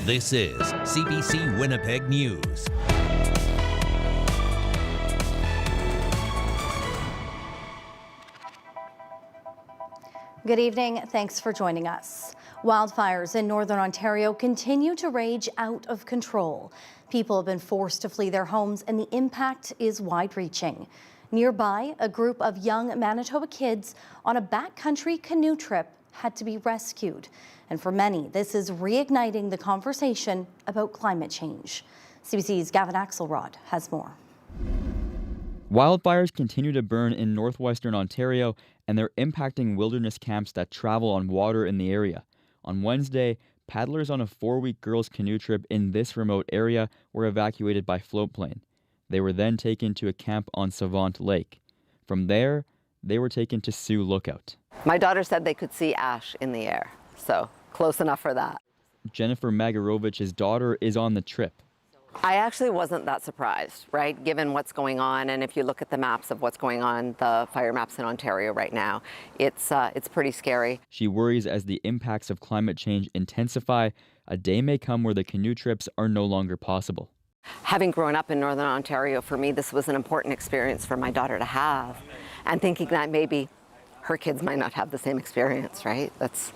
This is CBC Winnipeg News. Good evening. Thanks for joining us. Wildfires in Northern Ontario continue to rage out of control. People have been forced to flee their homes and the impact is wide-reaching. Nearby, a group of young Manitoba kids on a backcountry canoe trip had to be rescued. And for many, this is reigniting the conversation about climate change. CBC's Gavin Axelrod has more. Wildfires continue to burn in northwestern Ontario, and they're impacting wilderness camps that travel on water in the area. On Wednesday, paddlers on a 4-week girls' canoe trip in this remote area were evacuated by float plane. They were then taken to a camp on Savant Lake. From there, they were taken to Sioux Lookout. My daughter said they could see ash in the air, so close enough for that. Jennifer Magarovich's daughter is on the trip. I actually wasn't that surprised, right, given what's going on. And if you look at the maps of what's going on, the fire maps in Ontario right now, it's pretty scary. She worries as the impacts of climate change intensify, a day may come where the canoe trips are no longer possible. Having grown up in Northern Ontario, for me, this was an important experience for my daughter to have. And thinking that maybe her kids might not have the same experience, right? It's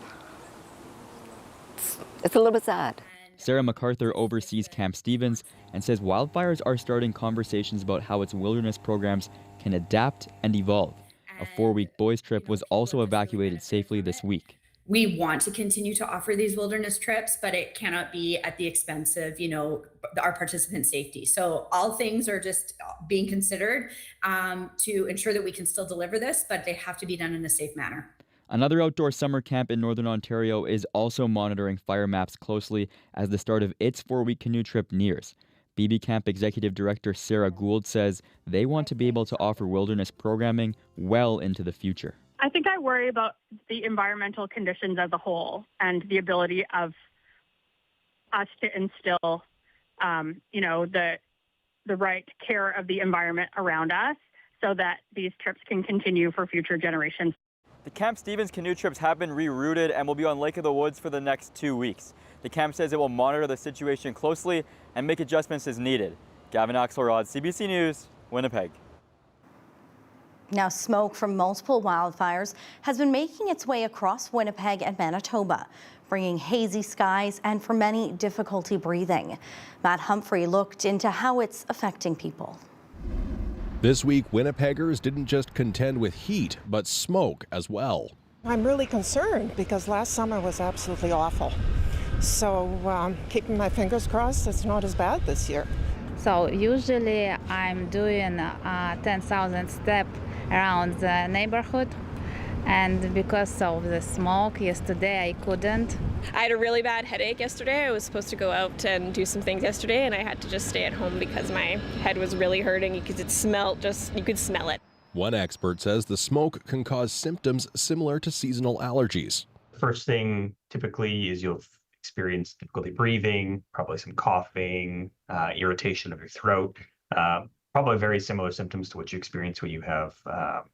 a little bit sad. Sarah MacArthur oversees Camp Stevens and says wildfires are starting conversations about how its wilderness programs can adapt and evolve. A 4-week boys trip was also evacuated safely this week. We want to continue to offer these wilderness trips, but it cannot be at the expense of, our participant safety. So all things are just being considered to ensure that we can still deliver this, but they have to be done in a safe manner. Another outdoor summer camp in Northern Ontario is also monitoring fire maps closely as the start of its 4-week canoe trip nears. BB Camp Executive Director Sarah Gould says they want to be able to offer wilderness programming well into the future. I think I worry about the environmental conditions as a whole and the ability of us to instill, the right care of the environment around us so that these trips can continue for future generations. The Camp Stevens canoe trips have been rerouted and will be on Lake of the Woods for the next 2 weeks. The camp says it will monitor the situation closely and make adjustments as needed. Gavin Axelrod, CBC News, Winnipeg. Now, smoke from multiple wildfires has been making its way across Winnipeg and Manitoba, bringing hazy skies and, for many, difficulty breathing. Matt Humphrey looked into how it's affecting people. This week, Winnipeggers didn't just contend with heat, but smoke as well. I'm really concerned because last summer was absolutely awful. So keeping my fingers crossed, it's not as bad this year. So usually I'm doing 10,000 steps around the neighborhood. And because of the smoke yesterday, I couldn't. I had a really bad headache yesterday. I was supposed to go out and do some things yesterday, and I had to just stay at home because my head was really hurting because it smelled, you could smell it. One expert says the smoke can cause symptoms similar to seasonal allergies. First thing typically is you'll experience difficulty breathing, probably some coughing, irritation of your throat. Probably very similar symptoms to what you experience when you have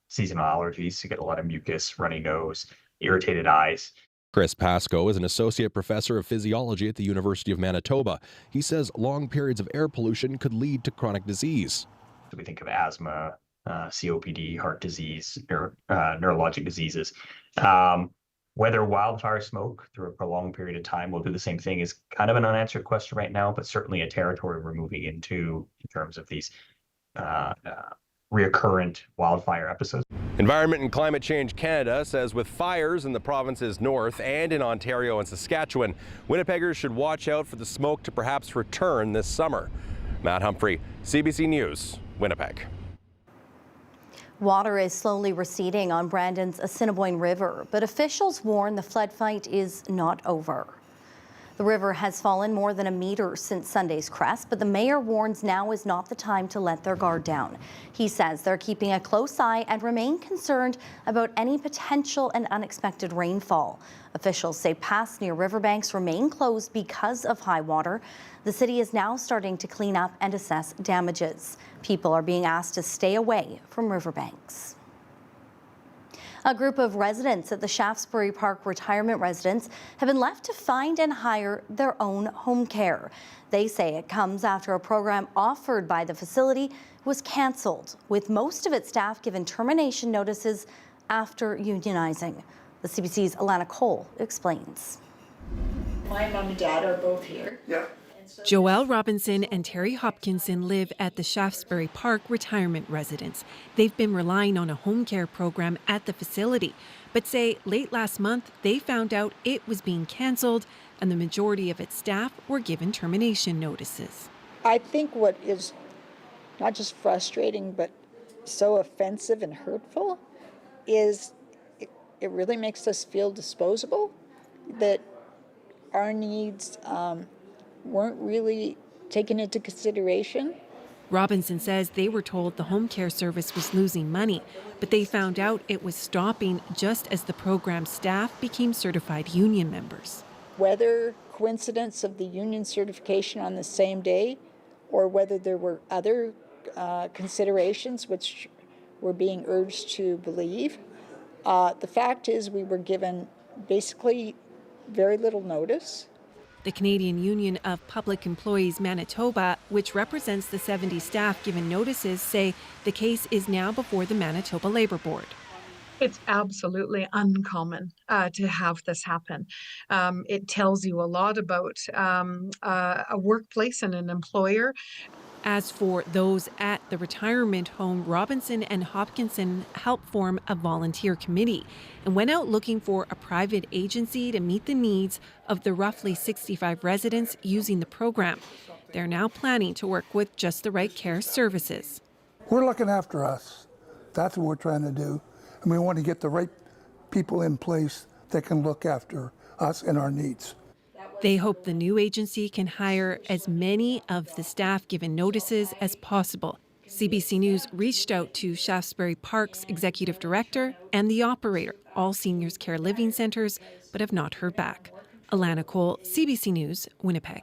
seasonal allergies. You get a lot of mucus, runny nose, irritated eyes. Chris Pascoe is an associate professor of physiology at the University of Manitoba. He says long periods of air pollution could lead to chronic disease. So we think of asthma, COPD, heart disease, neurologic diseases. Whether wildfire smoke through a prolonged period of time will do the same thing is kind of an unanswered question right now, but certainly a territory we're moving into in terms of these reoccurrent wildfire episodes. Environment and Climate Change Canada says with fires in the provinces north and in Ontario and Saskatchewan, Winnipeggers should watch out for the smoke to perhaps return this summer. Matt Humphrey, CBC News, Winnipeg. Water is slowly receding on Brandon's Assiniboine River, but officials warn the flood fight is not over. The river has fallen more than a meter since Sunday's crest, but the mayor warns now is not the time to let their guard down. He says they're keeping a close eye and remain concerned about any potential and unexpected rainfall. Officials say paths near riverbanks remain closed because of high water. The city is now starting to clean up and assess damages. People are being asked to stay away from riverbanks. A group of residents at the Shaftesbury Park retirement residence have been left to find and hire their own home care. They say it comes after a program offered by the facility was cancelled, with most of its staff given termination notices after unionizing. The CBC's Alana Cole explains. My mom and dad are both here. Yeah. Joelle Robinson and Terry Hopkinson live at the Shaftesbury Park retirement residence. They've been relying on a home care program at the facility, but say late last month they found out it was being canceled and the majority of its staff were given termination notices. I think what is not just frustrating but so offensive and hurtful is it really makes us feel disposable, that our needs weren't really taken into consideration. Robinson says they were told the home care service was losing money, but they found out it was stopping just as the program staff became certified union members. Whether coincidence of the union certification on the same day or whether there were other considerations which we're being urged to believe, the fact is we were given basically very little notice. The Canadian Union of Public Employees Manitoba, which represents the 70 staff given notices, say the case is now before the Manitoba Labour Board. It's absolutely uncommon to have this happen. It tells you a lot about a workplace and an employer. As for those at the retirement home, Robinson and Hopkinson helped form a volunteer committee and went out looking for a private agency to meet the needs of the roughly 65 residents using the program. They're now planning to work with Just the Right Care Services. We're looking after us. That's what we're trying to do. And we want to get the right people in place that can look after us and our needs. They hope the new agency can hire as many of the staff given notices as possible. CBC News reached out to Shaftesbury Park's executive director and the operator, all seniors care living centres, but have not heard back. Alana Cole, CBC News, Winnipeg.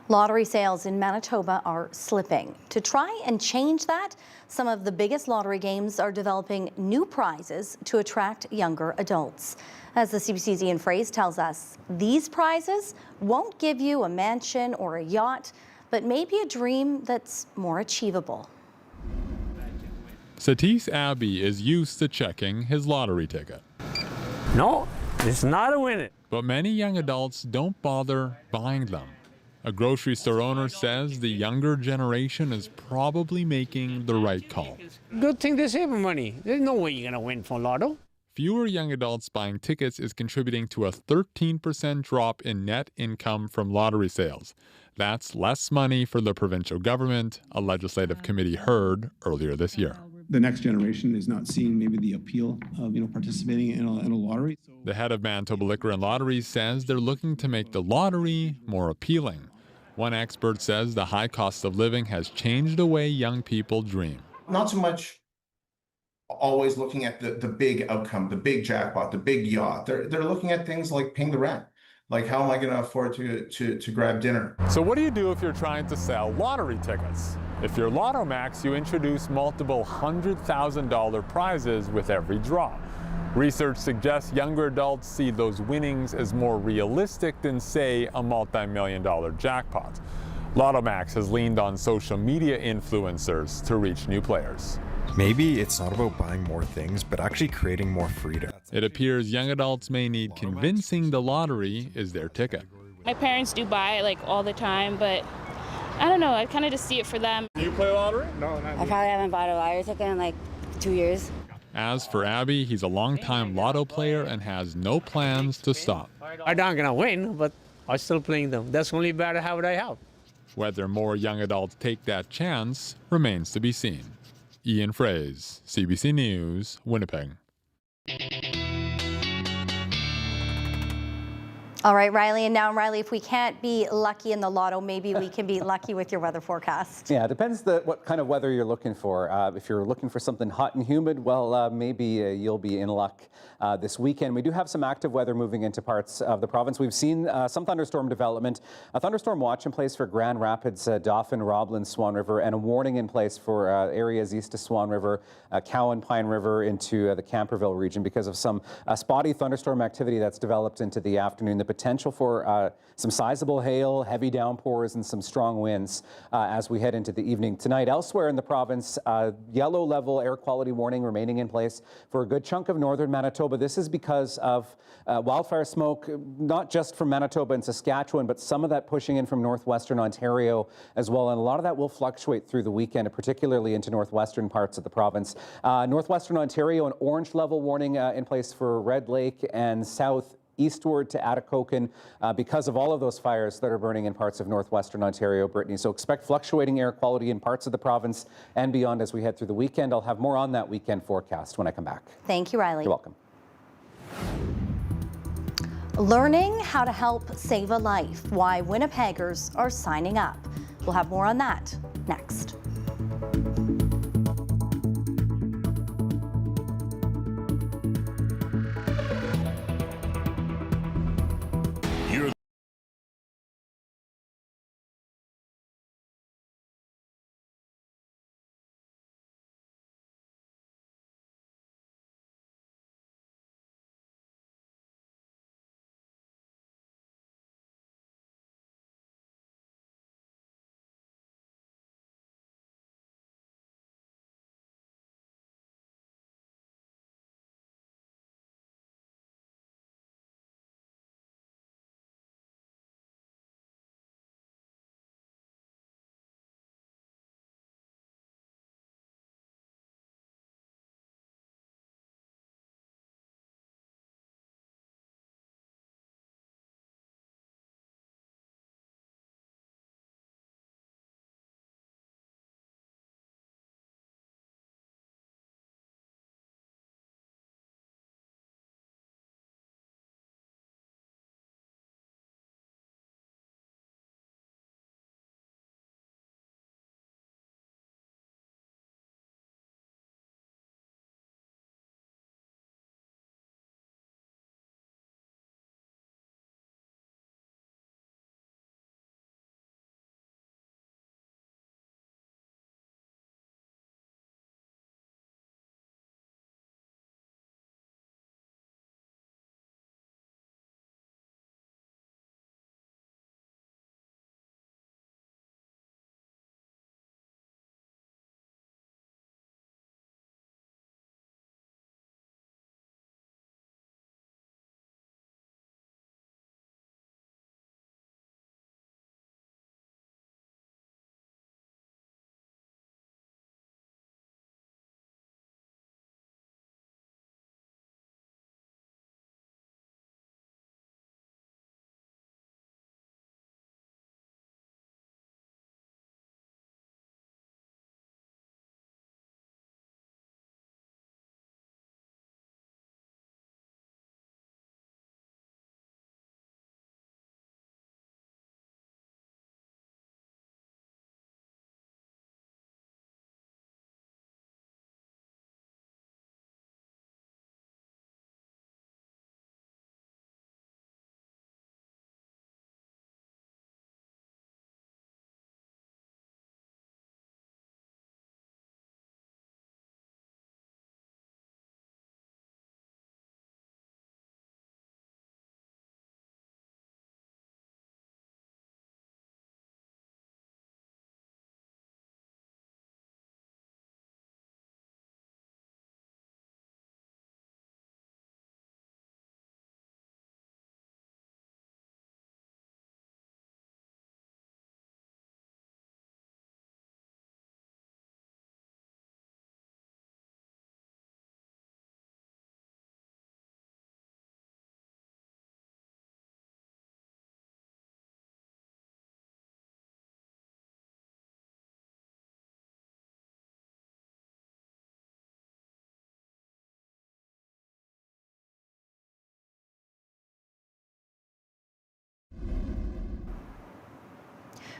Lottery sales in Manitoba are slipping. To try and change that, some of the biggest lottery games are developing new prizes to attract younger adults. As the CBC's Ian Fraze tells us, these prizes won't give you a mansion or a yacht, but maybe a dream that's more achievable. Satish Abbey is used to checking his lottery ticket. No, it's not a winner. But many young adults don't bother buying them. A grocery store owner says the younger generation is probably making the right call. Good thing they save money. There's no way you're going to win for lotto. Fewer young adults buying tickets is contributing to a 13% drop in net income from lottery sales. That's less money for the provincial government, a legislative committee heard earlier this year. The next generation is not seeing maybe the appeal of participating in a lottery. The head of Manitoba Liquor and Lotteries says they're looking to make the lottery more appealing. One expert says the high cost of living has changed the way young people dream. Not so much always looking at the big outcome, the big jackpot, the big yacht. They're looking at things like paying the rent. Like, how am I going to afford to grab dinner? So what do you do if you're trying to sell lottery tickets? If you're Lotto Max, you introduce multiple $100,000 prizes with every draw. Research suggests younger adults see those winnings as more realistic than, say, a multi-million-dollar jackpot. Lotto Max has leaned on social media influencers to reach new players. Maybe it's not about buying more things, but actually creating more freedom. It appears young adults may need convincing the lottery is their ticket. My parents do buy it all the time, but I don't know, I kind of just see it for them. Do you play lottery? No, not I probably haven't bought a lottery ticket in 2 years. As for Abby, he's a longtime lotto player and has no plans to stop. I'm not going to win, but I'm still playing them. That's the only bad habit I have. Whether more young adults take that chance remains to be seen. Ian Fraze, CBC News, Winnipeg. All right, Riley. And now, Riley, if we can't be lucky in the lotto, maybe we can be lucky with your weather forecast. Yeah, it depends what kind of weather you're looking for. If you're looking for something hot and humid, well, maybe you'll be in luck this weekend. We do have some active weather moving into parts of the province. We've seen some thunderstorm development, a thunderstorm watch in place for Grand Rapids, Dauphin, Roblin, Swan River, and a warning in place for areas east of Swan River, Cowan, Pine River into the Camperville region because of some spotty thunderstorm activity that's developed into the afternoon. The potential for some sizable hail, heavy downpours, and some strong winds as we head into the evening tonight. Elsewhere in the province, yellow level air quality warning remaining in place for a good chunk of northern Manitoba. This is because of wildfire smoke, not just from Manitoba and Saskatchewan, but some of that pushing in from northwestern Ontario as well. And a lot of that will fluctuate through the weekend, particularly into northwestern parts of the province. Northwestern Ontario, an orange level warning in place for Red Lake and south eastward to Atikokan because of all of those fires that are burning in parts of northwestern Ontario, Brittany. So expect fluctuating air quality in parts of the province and beyond as we head through the weekend. I'll have more on that weekend forecast when I come back. Thank you, Riley. You're welcome. Learning how to help save a life, why Winnipeggers are signing up. We'll have more on that next.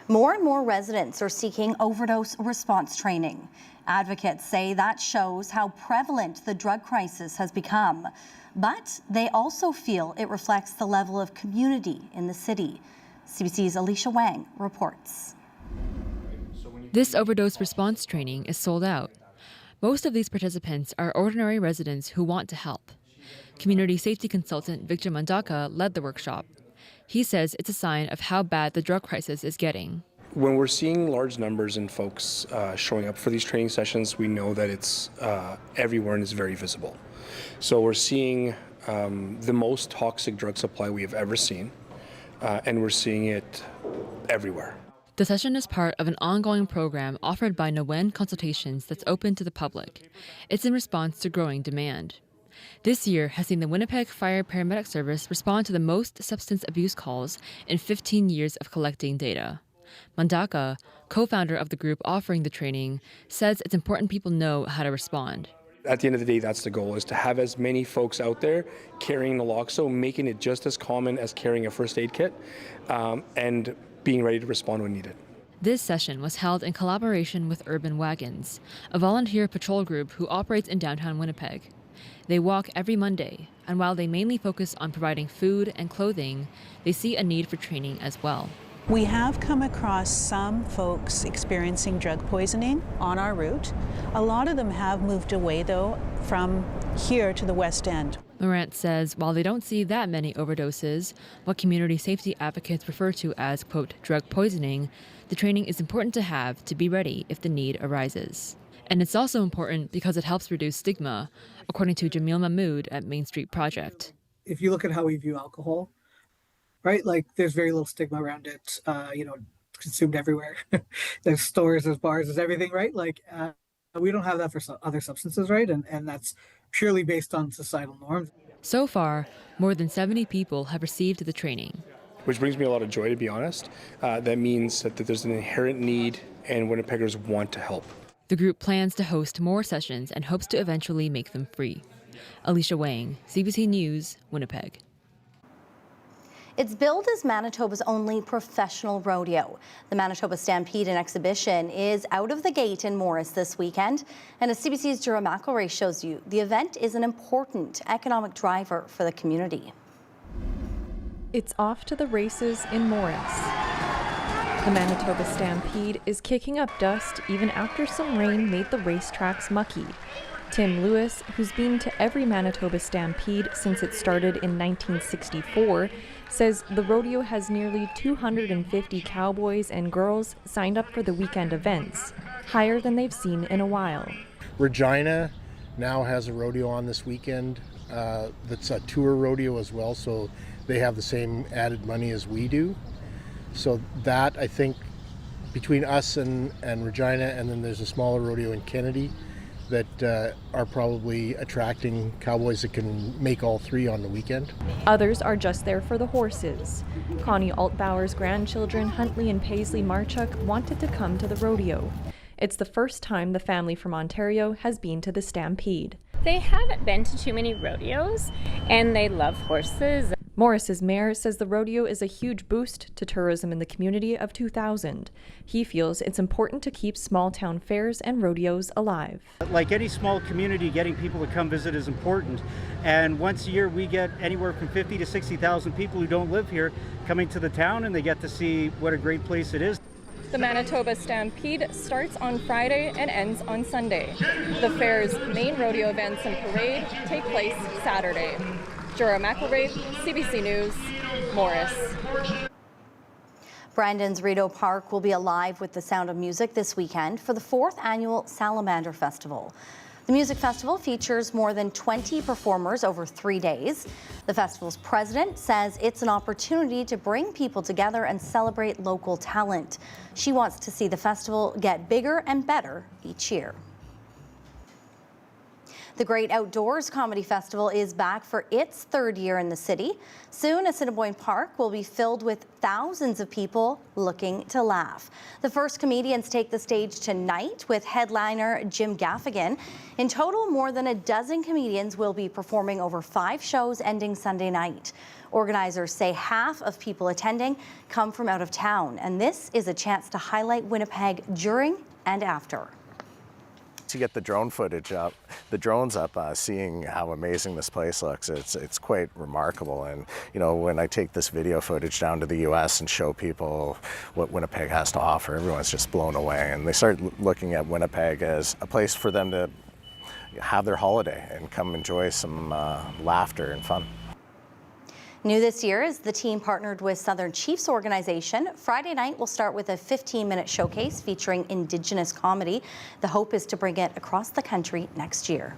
More and more residents are seeking overdose response training. Advocates say that shows how prevalent the drug crisis has become. But they also feel it reflects the level of community in the city. CBC's Alicia Wang reports. This overdose response training is sold out. Most of these participants are ordinary residents who want to help. Community safety consultant Victor Mandaka led the workshop. He says it's a sign of how bad the drug crisis is getting. When we're seeing large numbers in folks showing up for these training sessions, we know that it's everywhere and it's very visible. So we're seeing the most toxic drug supply we have ever seen, and we're seeing it everywhere. The session is part of an ongoing program offered by Nowen Consultations that's open to the public. It's in response to growing demand. This year has seen the Winnipeg Fire Paramedic Service respond to the most substance abuse calls in 15 years of collecting data. Mandaka, co-founder of the group offering the training, says it's important people know how to respond. At the end of the day, that's the goal, is to have as many folks out there carrying naloxone, making it just as common as carrying a first aid kit, and being ready to respond when needed. This session was held in collaboration with Urban Wagons, a volunteer patrol group who operates in downtown Winnipeg. They walk every Monday, and while they mainly focus on providing food and clothing, they see a need for training as well. We have come across some folks experiencing drug poisoning on our route. A lot of them have moved away, though, from here to the West End. Morant says while they don't see that many overdoses, what community safety advocates refer to as, quote, drug poisoning, the training is important to have to be ready if the need arises. And it's also important because it helps reduce stigma, according to Jamil Mahmood at Main Street Project. If you look at how we view alcohol, right, like there's very little stigma around it, consumed everywhere. There's stores, there's bars, there's everything, right? Like we don't have that for other substances, right? And that's purely based on societal norms. So far, more than 70 people have received the training. Which brings me a lot of joy, to be honest. That means that there's an inherent need and Winnipeggers want to help. The group plans to host more sessions and hopes to eventually make them free. Alicia Wang, CBC News, Winnipeg. It's billed as Manitoba's only professional rodeo. The Manitoba Stampede and Exhibition is out of the gate in Morris this weekend. And as CBC's Jura McElroy shows you, the event is an important economic driver for the community. It's off to the races in Morris. The Manitoba Stampede is kicking up dust even after some rain made the racetracks mucky. Tim Lewis, who's been to every Manitoba Stampede since it started in 1964, says the rodeo has nearly 250 cowboys and girls signed up for the weekend events, higher than they've seen in a while. Regina now has a rodeo on this weekend that's a tour rodeo as well, so they have the same added money as we do. So that, I think, between us and Regina, and then there's a smaller rodeo in Kennedy that are probably attracting cowboys that can make all three on the weekend. Others are just there for the horses. Connie Altbauer's grandchildren, Huntley and Paisley Marchuk, wanted to come to the rodeo. It's the first time the family from Ontario has been to the Stampede. They haven't been to too many rodeos, and they love horses. Morris's mayor says the rodeo is a huge boost to tourism in the community of 2000. He feels it's important to keep small town fairs and rodeos alive. Like any small community, getting people to come visit is important. And once a year we get anywhere from 50 to 60,000 people who don't live here coming to the town, and they get to see what a great place it is. The Manitoba Stampede starts on Friday and ends on Sunday. The fair's main rodeo events and parade take place Saturday. Jura McElroy, CBC News, Morris. Brandon's Rideau Park will be alive with the sound of music this weekend for the 4th annual Salamander Festival. The music festival features more than 20 performers over 3 days. The festival's president says it's an opportunity to bring people together and celebrate local talent. She wants to see the festival get bigger and better each year. The Great Outdoors Comedy Festival is back for its third year in the city. Soon, Assiniboine Park will be filled with thousands of people looking to laugh. The first comedians take the stage tonight with headliner Jim Gaffigan. In total, more than a dozen comedians will be performing over 5 shows ending Sunday night. Organizers say half of people attending come from out of town, and this is a chance to highlight Winnipeg during and after. To get the drone footage up, the drones up, seeing how amazing this place looks, it's quite remarkable. And you know, when I take this video footage down to the U.S. and show people what Winnipeg has to offer, everyone's just blown away, and they start looking at Winnipeg as a place for them to have their holiday and come enjoy some laughter and fun. New this year is the team partnered with Southern Chiefs organization. Friday night will start with a 15-minute showcase featuring Indigenous comedy. The hope is to bring it across the country next year.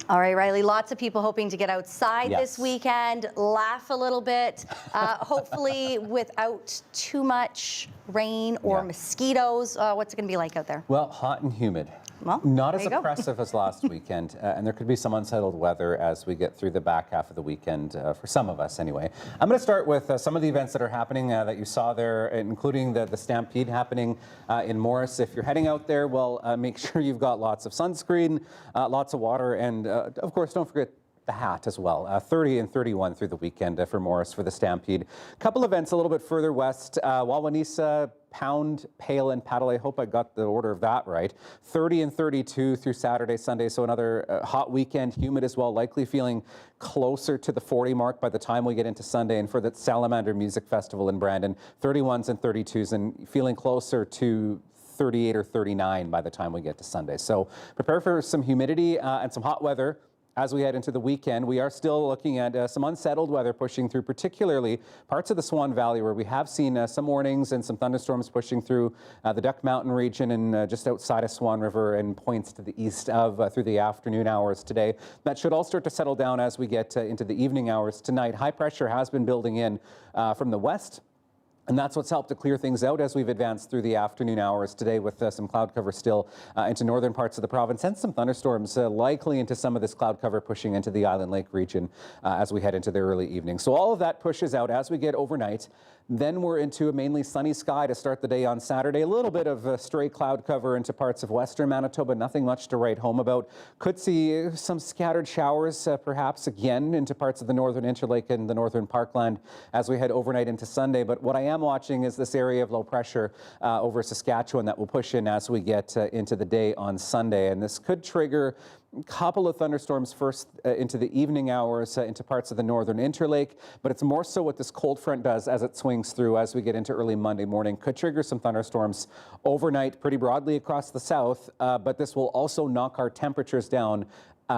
All right, Riley, lots of people hoping to get outside this weekend, laugh a little bit, hopefully without too much rain or mosquitoes. What's it going to be like out there? Well, hot and humid. Well, not as oppressive as last weekend, and there could be some unsettled weather as we get through the back half of the weekend, for some of us anyway. I'm going to start with some of the events that are happening that you saw there, including the Stampede happening in Morris. If you're heading out there, well, make sure you've got lots of sunscreen, lots of water, and of course, don't forget the hat as well. 30 and 31 through the weekend for Morris for the Stampede. Couple events a little bit further west. Wawanesa, Pound, Pale, and Paddle. I hope I got the order of that right. 30 and 32 through Saturday, Sunday. So another hot weekend, humid as well. Likely feeling closer to the 40 mark by the time we get into Sunday. And for the Salamander Music Festival in Brandon, 31s and 32s, and feeling closer to 38 or 39 by the time we get to Sunday. So prepare for some humidity and some hot weather. As we head into the weekend, we are still looking at some unsettled weather pushing through, particularly parts of the Swan Valley where we have seen some warnings and some thunderstorms pushing through the Duck Mountain region and just outside of Swan River and points to the east of through the afternoon hours today. That should all start to settle down as we get into the evening hours tonight. High pressure has been building in from the west. And that's what's helped to clear things out as we've advanced through the afternoon hours today with some cloud cover still into northern parts of the province and some thunderstorms likely into some of this cloud cover pushing into the Island Lake region as we head into the early evening. So all of that pushes out as we get overnight. Then we're into a mainly sunny sky to start the day on Saturday. A little bit of stray cloud cover into parts of western Manitoba. Nothing much to write home about. Could see some scattered showers perhaps again into parts of the northern Interlake and the northern Parkland as we head overnight into Sunday. But what I am watching is this area of low pressure over Saskatchewan that will push in as we get into the day on Sunday. And this could trigger a couple of thunderstorms first into the evening hours into parts of the northern Interlake, but it's more so what this cold front does as it swings through as we get into early Monday morning. Could trigger some thunderstorms overnight pretty broadly across the south, but this will also knock our temperatures down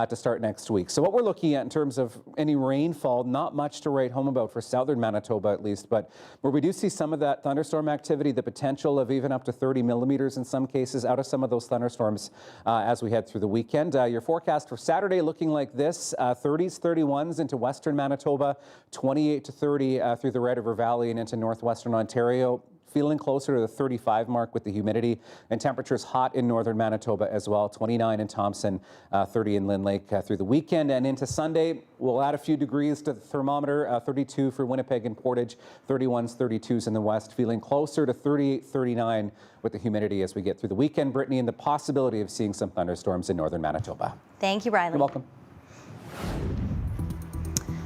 to start next week. So what we're looking at in terms of any rainfall, not much to write home about for southern Manitoba at least, but where we do see some of that thunderstorm activity, the potential of even up to 30 millimeters in some cases out of some of those thunderstorms as we head through the weekend. Your forecast for Saturday looking like this, 30s, 31s into western Manitoba, 28 to 30 through the Red River Valley and into northwestern Ontario. Feeling closer to the 35 mark with the humidity, and temperatures hot in northern Manitoba as well. 29 in Thompson, 30 in Lynn Lake through the weekend and into Sunday. We'll add a few degrees to the thermometer. 32 for Winnipeg and Portage, 31s, 32s in the west. Feeling closer to 38, 39 with the humidity as we get through the weekend, Brittany, and the possibility of seeing some thunderstorms in northern Manitoba. Thank you, Riley. You're welcome.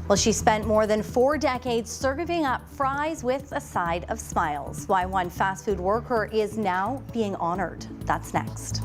Well, she spent more than 4 decades serving up fries with a side of smiles. Why one fast food worker is now being honored. That's next.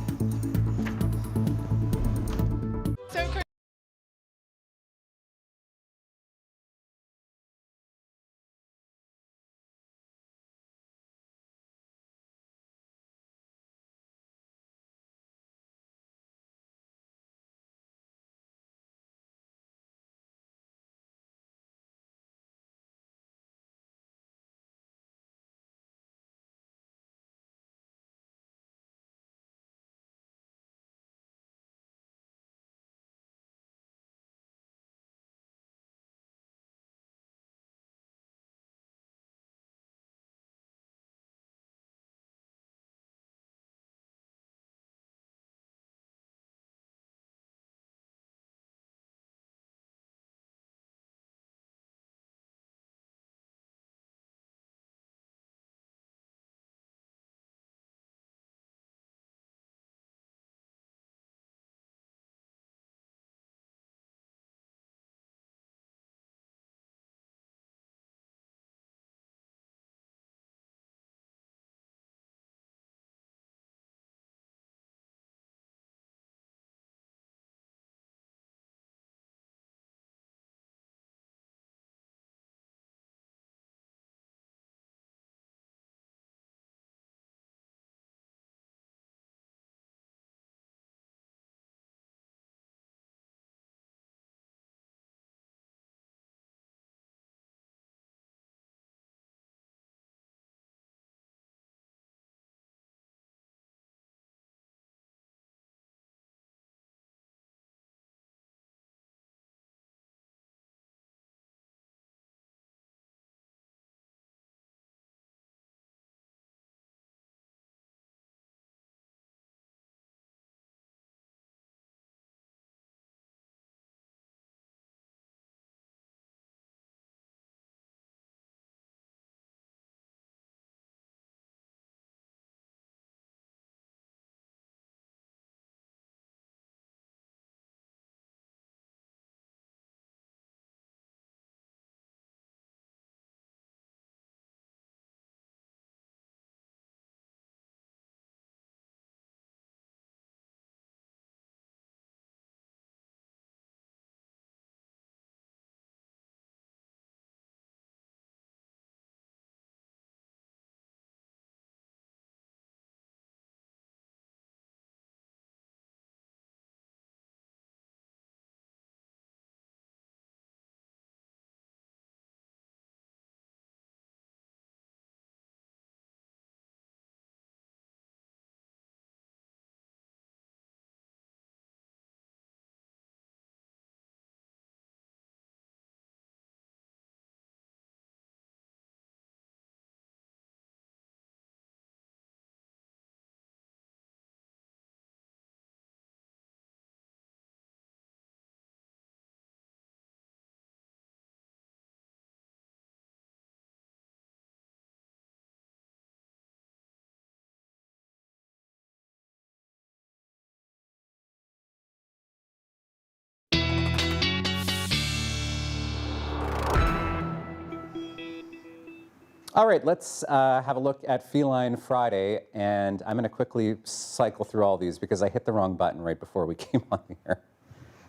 All right, let's have a look at Feline Friday, and I'm going to quickly cycle through all these because I hit the wrong button right before we came on here,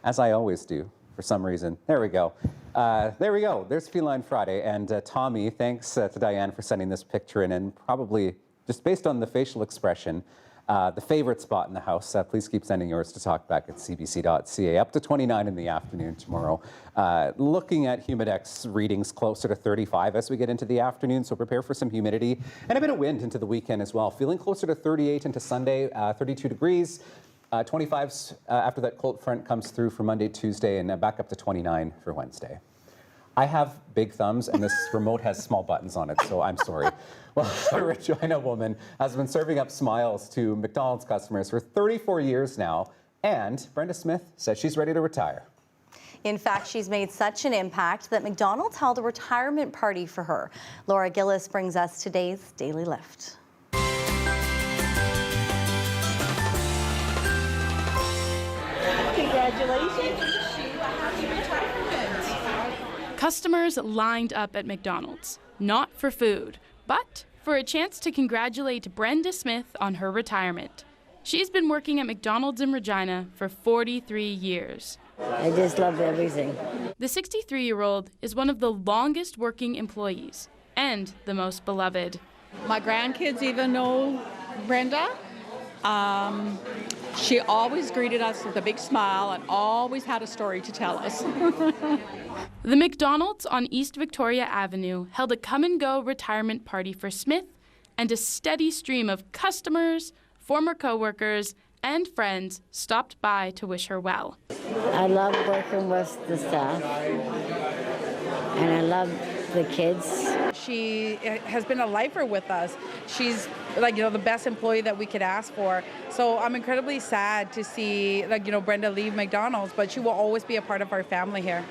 as I always do for some reason. There we go. There we go. There's Feline Friday, and Tommy, thanks to Diane for sending this picture in, and probably just based on the facial expression, the favorite spot in the house. Please keep sending yours to talkback at cbc.ca. Up to 29 in the afternoon tomorrow. Looking at humidex readings closer to 35 as we get into the afternoon, so prepare for some humidity and a bit of wind into the weekend as well. Feeling closer to 38 into Sunday, 32 degrees. 25s after that cold front comes through for Monday, Tuesday, and back up to 29 for Wednesday. I have big thumbs, and this remote has small buttons on it, so I'm sorry. Well, a Regina woman has been serving up smiles to McDonald's customers for 34 years now, and Brenda Smith says she's ready to retire. In fact, she's made such an impact that McDonald's held a retirement party for her. Laura Gillis brings us today's Daily Lift. Congratulations. Happy retirement. Customers lined up at McDonald's, not for food, but for a chance to congratulate Brenda Smith on her retirement. She's been working at McDonald's in Regina for 43 years. I just love everything. The 63-year-old is one of the longest working employees and the most beloved. My grandkids even know Brenda. She always greeted us with a big smile and always had a story to tell us. The McDonald's on East Victoria Avenue held a come-and-go retirement party for Smith, and a steady stream of customers, former co-workers, and friends stopped by to wish her well. I love working with the staff, and I love the kids. She has been a lifer with us. She's the best employee that we could ask for. So I'm incredibly sad to see Brenda leave McDonald's, but she will always be a part of our family here.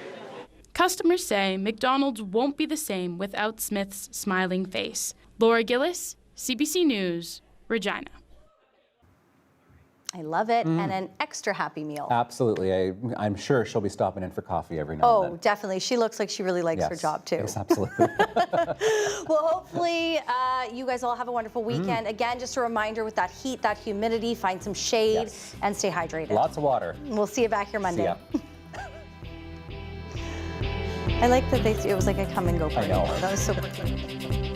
Customers say McDonald's won't be the same without Smith's smiling face. Laura Gillis, CBC News, Regina. I love it, and an extra happy meal. Absolutely. I'm sure she'll be stopping in for coffee every now and then. Oh, definitely. She looks like she really likes her job, too. Yes, absolutely. Well, hopefully you guys all have a wonderful weekend. Again, just a reminder with that heat, that humidity, find some shade and stay hydrated. Lots of water. We'll see you back here Monday. See ya. I like that it was like a come and go party. I know. That was so quick.